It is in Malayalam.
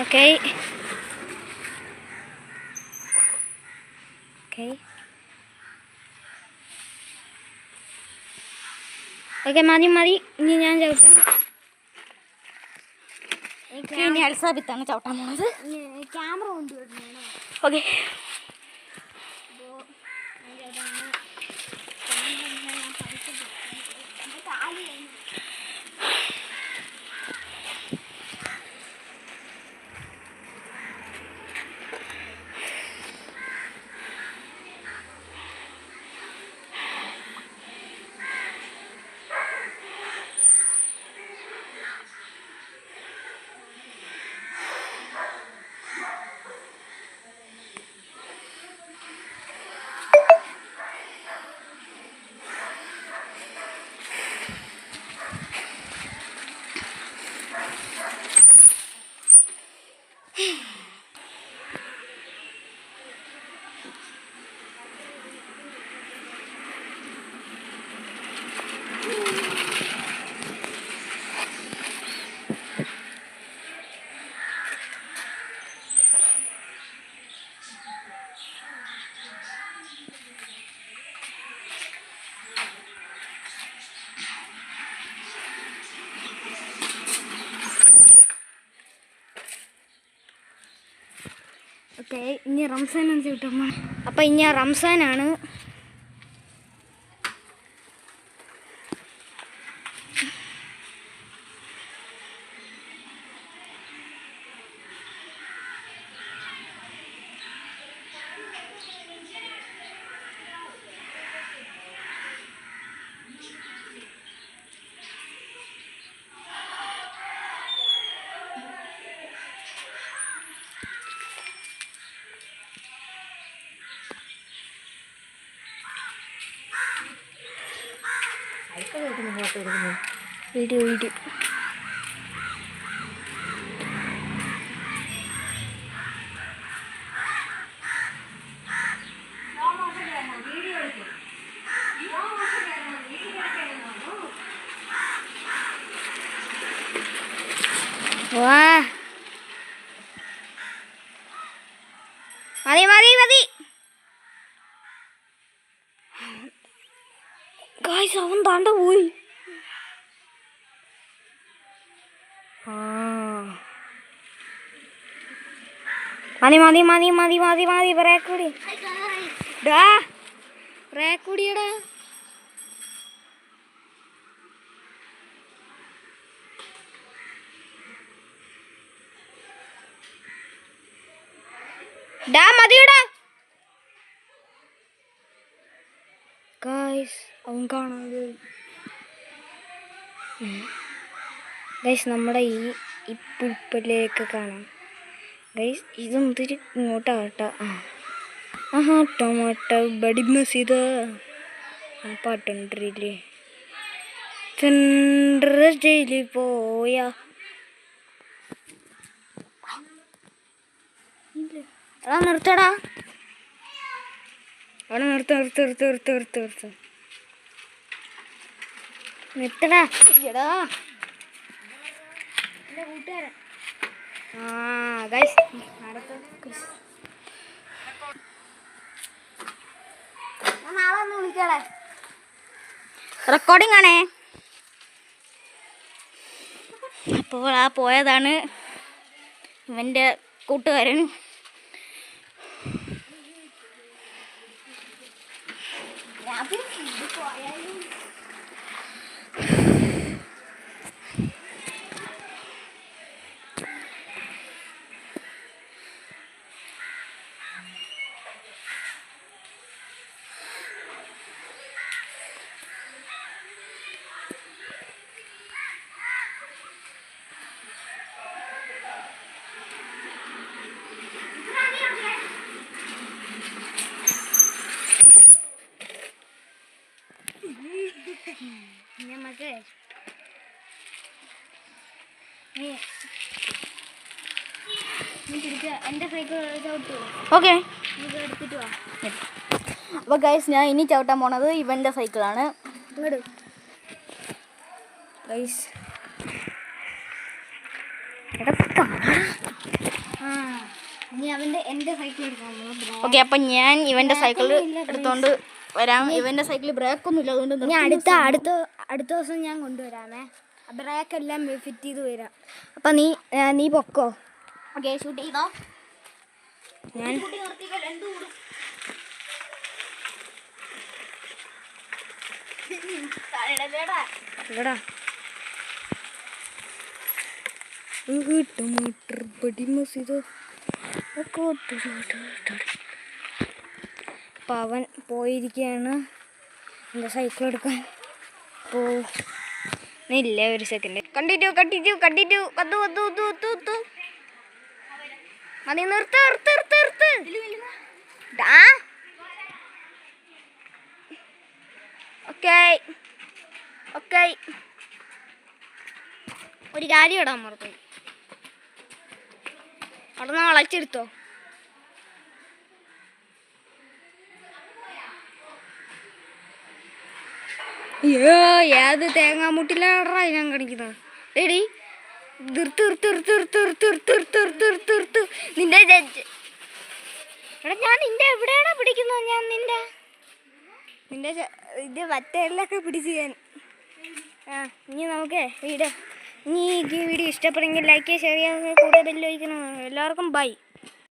ഓക്കെ ഓക്കെ ഓക്കെ മതി മതി. ഇനി ഞാൻ ചവിട്ടാം. ഇനി അൽസാബിത്താണ് ചവിട്ടാൻ പോണത്. ക്യാമറ കൊണ്ടുവരുന്നതാണ്. ഓക്കെ ഓക്കെ ഇനി റംസാൻ എന്ന് ചവിട്ടുമ്പോൾ അപ്പം ഇനി റംസാനാണ്. വീഡിയോ വാ മതി മതി മതി. ഗായ്സ് അവൻ താണ്ട പോയി. മതി മതി മതി മതി മതി മതി. ബ്രേക്ക് കൂടി ഡാ, ബ്രേക്ക് കൂടിയടാ. ഡാ മതിയടാ. ഗായ്സ് അവൻ കാണാതെ. ഗൈസ് നമ്മുടെ ഈ പുൽപ്പല്ലേക്ക് കാണാം. ഗൈസ് ഇതൊന്നിരി ഇങ്ങോട്ടാട്ടാ. ആഹാ ടൊമാറ്റോ ബടി മസീദ ആ പാട്ടുണ്ടല്ലേ. ജയിലിൽ പോയാ എടാ നിർത്തടാ. അവിടെ നിർത്തടാ. എടാ എൻ്റെ കൂട്ടുകാരൻ. ഗൈസ് നാളെ ഒന്ന് വിളിക്കടേ. റെക്കോർഡിംഗ് ആണേ. അപ്പോൾ ആ പോയതാണ് ഇവൻ്റെ കൂട്ടുകാരൻ. നമുക്ക് എൻ്റെ സൈക്കിൾ ചവിട്ടു. ഓക്കെ എടുത്തിട്ട് വാ. അപ്പോൾ ഗൈസ് ഞാൻ ഇനി ചവിട്ടാൻ പോണത് ഇവൻ്റെ സൈക്കിളാണ്. ഇങ്ങോട്ട് ഗൈസ് എടാ നിന്റെ സൈക്കിൾ എടുക്കാൻ ഓക്കെ, അപ്പം ഞാൻ ഇവൻ്റെ സൈക്കിൾ എടുത്തോണ്ട് വരാം. ഇവൻ്റെ സൈക്കിളിൽ ബ്രേക്കൊന്നും ഇല്ല, അതുകൊണ്ട് ഞാൻ അടുത്ത ദിവസം ഞാൻ കൊണ്ടുവരാമേ. ബ്രേക്ക് എല്ലാം ഫിറ്റ് ചെയ്ത് വരാം. അപ്പം നീ പൊക്കോ. ഓക്കെ, ഷൂട്ട് ചെയ്തോ. ഞാൻ ഇവിടാ टमाटर बड़ी मसीदो അപ്പം അവൻ പോയിരിക്കുകയാണ് എൻ്റെ സൈക്കിൾ എടുക്കാൻ. ഇല്ല ഒരു സെക്കൻഡ്. കണ്ടിട്ടു മതി, നിർത്ത്. ഓക്കെ ഒരു കാര്യം ഇടാൻ മറന്നു. അവിടെ നിന്ന് വളച്ചെടുത്തോ. അയ്യോ, ഏത് തേങ്ങാമുട്ടിലാടാ ഞാൻ കാണിക്കുന്നത്. റെഡി, നിന്റെ എടാ ഞാൻ നിന്റെ എവിടെയാണോ പിടിക്കുന്നത്? ഞാൻ നിന്റെ ഇത് വറ്റയിലൊക്കെ പിടിച്ച് ഞാൻ. ഇനി നമുക്ക് വീഡിയോ ഇഷ്ടപ്പെടുമെങ്കിൽ ലൈക്ക് ചെയ്യുക, ഷെയർ ചെയ്യുക, കൂടെ ബെല്ല് വയ്ക്കണം. എല്ലാവർക്കും ബൈ.